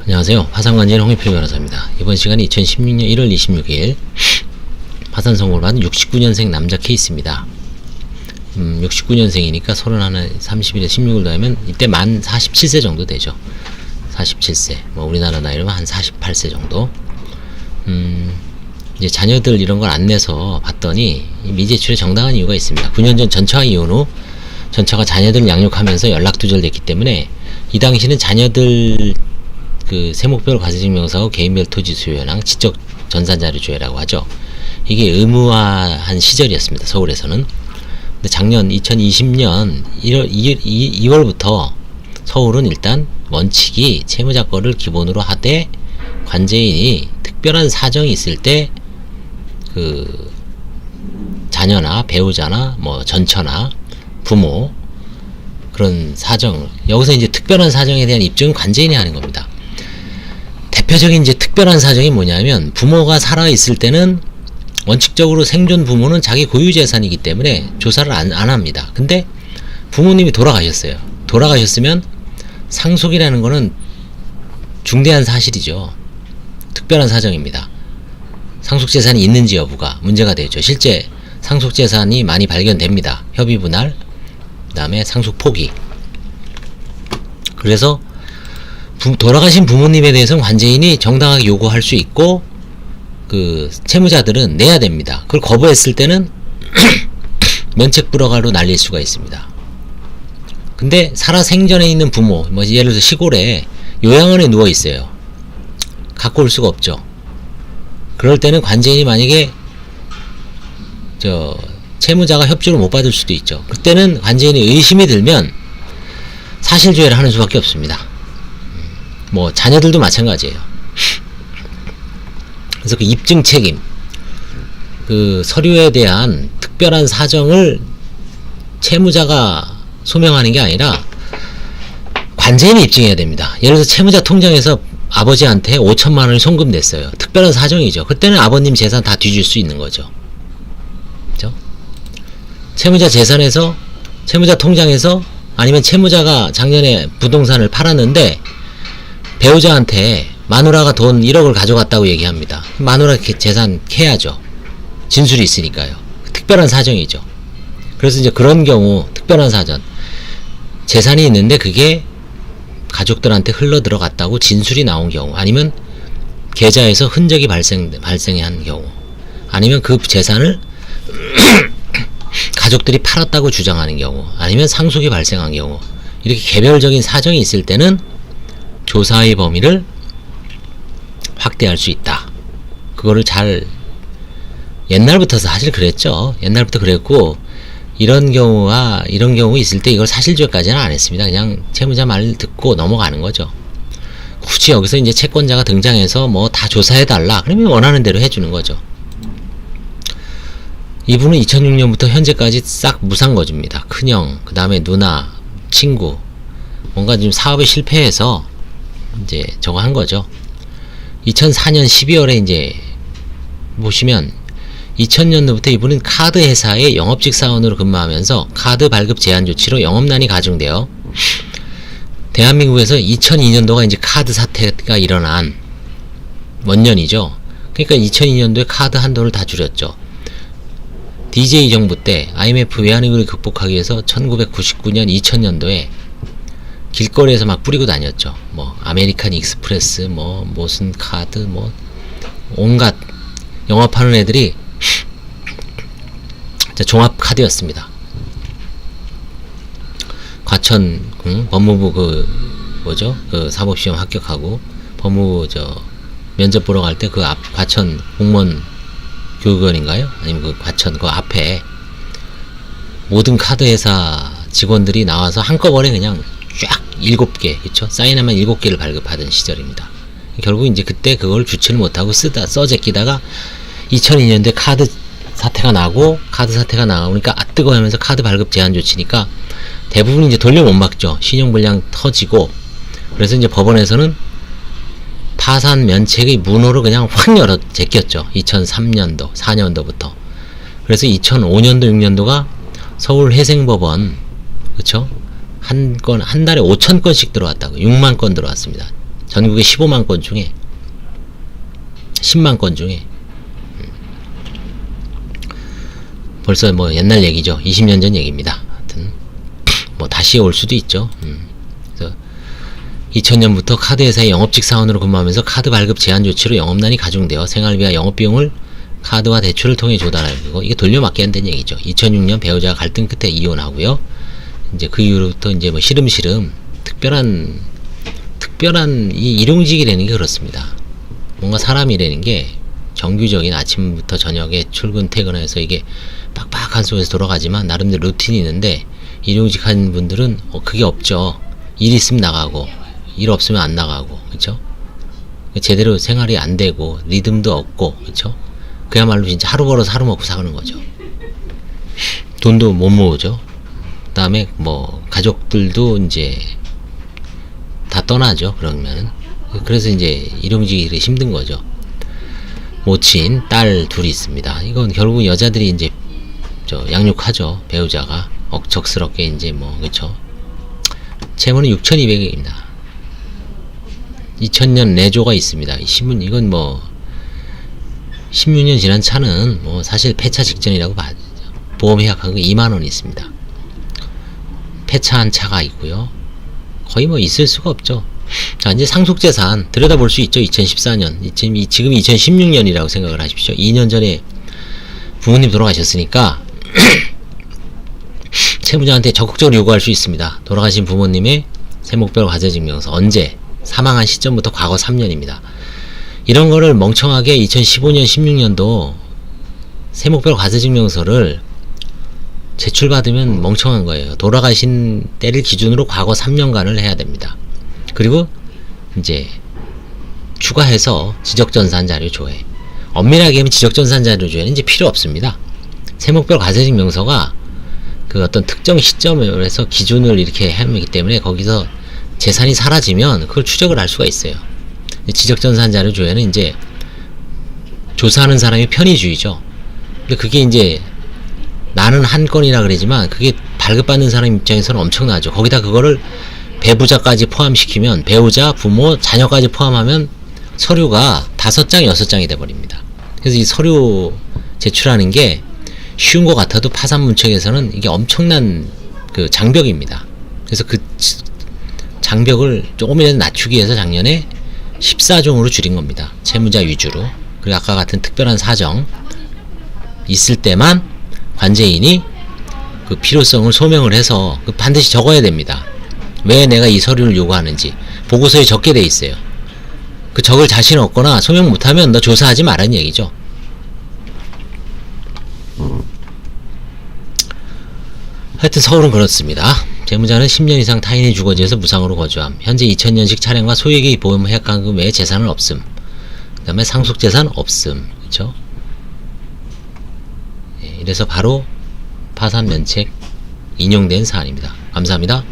안녕하세요. 화산관제인 홍익필 변호사입니다. 이번 시간은 2016년 1월 26일 파산 선고를 받은 69년생 남자 케이스입니다. 69년생이니까 30일에 16을 더하면 이때 만 47세 정도 되죠. 47세. 뭐 우리나라 나이로 한 48세 정도. 이제 자녀들 이런 걸 안 내서 봤더니 미제출에 정당한 이유가 있습니다. 9년 전 전처가 이혼 후 전처가 자녀들을 양육하면서 연락 두절됐기 때문에 이 당시는 자녀들 그 세목별 과세증명서하고 개인별 토지 수요랑 지적 전산 자료 조회라고 하죠. 이게 의무화한 시절이었습니다. 서울에서는. 근데 작년 2020년 2월부터 서울은 일단 원칙이 채무자 거를 기본으로 하되 관제인이 특별한 사정이 있을 때 그 자녀나 배우자나 뭐 전처나 부모 그런 사정, 여기서 이제 특별한 사정에 대한 입증은 관제인이 하는 겁니다. 대표적인 이제 특별한 사정이 뭐냐면 부모가 살아 있을 때는 원칙적으로 생존 부모는 자기 고유 재산이기 때문에 조사를 안 합니다. 근데 부모님이 돌아가셨어요. 돌아가셨으면 상속이라는 거는 중대한 사실이죠. 특별한 사정입니다. 상속 재산이 있는지 여부가 문제가 되죠. 실제 상속 재산이 많이 발견됩니다. 협의 분할, 그다음에 상속 포기. 그래서 돌아가신 부모님에 대해서는 관제인이 정당하게 요구할 수 있고 그 채무자들은 내야 됩니다. 그걸 거부했을 때는 면책 불허가로 날릴 수가 있습니다. 근데 살아 생전에 있는 부모, 뭐 예를 들어서 시골에 요양원에 누워 있어요. 갖고 올 수가 없죠. 그럴 때는 관제인이 만약에 채무자가 협조를 못 받을 수도 있죠. 그때는 관제인이 의심이 들면 사실조회를 하는 수밖에 없습니다. 뭐 자녀들도 마찬가지예요. 그래서 그 입증 책임, 그 서류에 대한 특별한 사정을 채무자가 소명하는 게 아니라 관제인이 입증해야 됩니다. 예를 들어서 채무자 통장에서 아버지한테 5천만 원을 송금됐어요. 특별한 사정이죠. 그때는 아버님 재산 다 뒤질 수 있는 거죠. 그죠? 채무자 재산에서, 채무자 통장에서, 아니면 채무자가 작년에 부동산을 팔았는데 배우자한테 마누라가 돈 1억을 가져갔다고 얘기합니다. 마누라 재산 캐야죠. 진술이 있으니까요. 특별한 사정이죠. 그래서 이제 그런 경우 특별한 사정, 재산이 있는데 그게 가족들한테 흘러 들어갔다고 진술이 나온 경우, 아니면 계좌에서 흔적이 발생한 경우, 아니면 그 재산을 가족들이 팔았다고 주장하는 경우, 아니면 상속이 발생한 경우, 이렇게 개별적인 사정이 있을 때는 조사의 범위를 확대할 수 있다. 그거를 잘 옛날부터 사실 그랬죠. 옛날부터 그랬고, 이런 경우 있을 때 이걸 사실조회까지는 안 했습니다. 그냥 채무자 말 듣고 넘어가는 거죠. 굳이 여기서 이제 채권자가 등장해서 뭐 다 조사해달라 그러면 원하는 대로 해주는 거죠. 이분은 2006년부터 현재까지 싹 무상거주입니다. 큰형, 그 다음에 누나, 친구, 뭔가 지금 사업에 실패해서 이제 저거 한 거죠. 2004년 12월에 이제 보시면 2000년도부터 이분은 카드 회사의 영업직 사원으로 근무하면서 카드 발급 제한 조치로 영업난이 가중되어 대한민국에서 2002년도가 이제 카드 사태가 일어난 원년이죠. 그러니까 2002년도에 카드 한도를 다 줄였죠. DJ 정부 때 IMF 외환위기를 극복하기 위해서 1999년 2000년도에 길거리에서 막 뿌리고 다녔죠. 뭐 아메리칸 익스프레스, 뭐 무슨 카드, 뭐 온갖 영업하는 애들이 종합 카드였습니다. 과천 법무부 그 사법시험 합격하고 법무부 면접 보러 갈 때 그 앞 과천 공무원 교육원인가요? 아니면 그 과천 그 앞에 모든 카드 회사 직원들이 나와서 한꺼번에 그냥 쫙 7개, 그쵸? 사인하면 7개를 발급하던 시절입니다. 결국 이제 그때 그걸 주체를 못하고 써제끼다가 2002년도에 카드 사태가 나오니까 뜨거 하면서 카드 발급 제한 조치니까 대부분 이제 돌려 못 막죠. 신용불량 터지고. 그래서 이제 법원에서는 파산 면책의 문호를 그냥 확 열어 제꼈죠. 2003년도, 4년도부터. 그래서 2005년도, 6년도가 서울회생법원, 그쵸? 한 달에 5,000건씩 들어왔다고. 6만 건 들어왔습니다. 전국에 15만 건 중에 10만 건 중에 벌써 뭐 옛날 얘기죠. 20년 전 얘기입니다. 하여튼 뭐 다시 올 수도 있죠. 그래서 2000년부터 카드회사의 영업직 사원으로 근무하면서 카드 발급 제한 조치로 영업난이 가중되어 생활비와 영업비용을 카드와 대출을 통해 조달하고, 이게 돌려막기 한다는 얘기죠. 2006년 배우자가 갈등 끝에 이혼하고요. 이제 그 이후부터 이제 뭐 시름시름 특별한 이 일용직이라는 게 그렇습니다. 뭔가 사람이라는 게 정규적인 아침부터 저녁에 출근 퇴근해서 이게 빡빡한 속에서 돌아가지만 나름대로 루틴이 있는데, 일용직 한 분들은 그게 없죠. 일 있으면 나가고 일 없으면 안 나가고, 그쵸? 제대로 생활이 안 되고 리듬도 없고, 그쵸? 그야말로 진짜 하루 벌어서 하루 먹고 사는 거죠. 돈도 못 모으죠. 그 다음에 뭐 가족들도 이제 다 떠나죠. 그러면은. 그래서 이제 일용직이 힘든 거죠. 모친 딸 둘이 있습니다. 이건 결국 여자들이 이제 양육하죠. 배우자가 억척스럽게 이제 뭐, 그쵸? 채무는 6,200억입니다. 2000년 내조가 있습니다. 이건 뭐 16년 지난 차는 뭐 사실 폐차 직전이라고 봐야죠. 보험 해약한 거 2만원이 있습니다. 폐차한 차가 있고요. 거의 뭐 있을 수가 없죠. 자, 이제 상속재산 들여다볼 수 있죠. 2014년 지금 2016년이라고 생각을 하십시오. 2년 전에 부모님 돌아가셨으니까 채무자한테 적극적으로 요구할 수 있습니다. 돌아가신 부모님의 세목별 과세증명서, 언제 사망한 시점부터 과거 3년입니다. 이런 거를 멍청하게 2015년 16년도 세목별 과세증명서를 제출받으면 멍청한 거예요. 돌아가신 때를 기준으로 과거 3년간을 해야 됩니다. 그리고 이제 추가해서 지적전산 자료 조회. 엄밀하게 하면 지적전산 자료 조회는 이제 필요 없습니다. 세목별 과세증명서가 그 어떤 특정 시점을 해서 기준을 이렇게 하기 때문에 거기서 재산이 사라지면 그걸 추적을 할 수가 있어요. 지적전산 자료 조회는 이제 조사하는 사람이 편의주의죠. 근데 그게 이제 나는 한 건이라 그러지만 그게 발급받는 사람 입장에서는 엄청나죠. 거기다 그거를 배부자까지 포함시키면, 배우자, 부모, 자녀까지 포함하면 서류가 5장, 6장이 돼버립니다. 그래서 이 서류 제출하는 게 쉬운 것 같아도 파산문책에서는 이게 엄청난 그 장벽입니다. 그래서 그 장벽을 조금이라도 낮추기 위해서 작년에 14종으로 줄인 겁니다. 채무자 위주로. 그리고 아까 같은 특별한 사정 있을 때만 관제인이 그 필요성을 소명을 해서 반드시 적어야 됩니다. 왜 내가 이 서류를 요구하는지 보고서에 적게 돼 있어요. 그 적을 자신 없거나 소명 못하면 너 조사하지 말라는 얘기죠. 하여튼 서울은 그렇습니다. 채무자는 10년 이상 타인의 주거지에서 무상으로 거주함. 현재 2000년식 차량과 소유기 보험 해약간금 외에 재산은 없음. 그 다음에 상속재산 없음. 그쵸? 이래서 바로 파산면책 인용된 사안입니다. 감사합니다.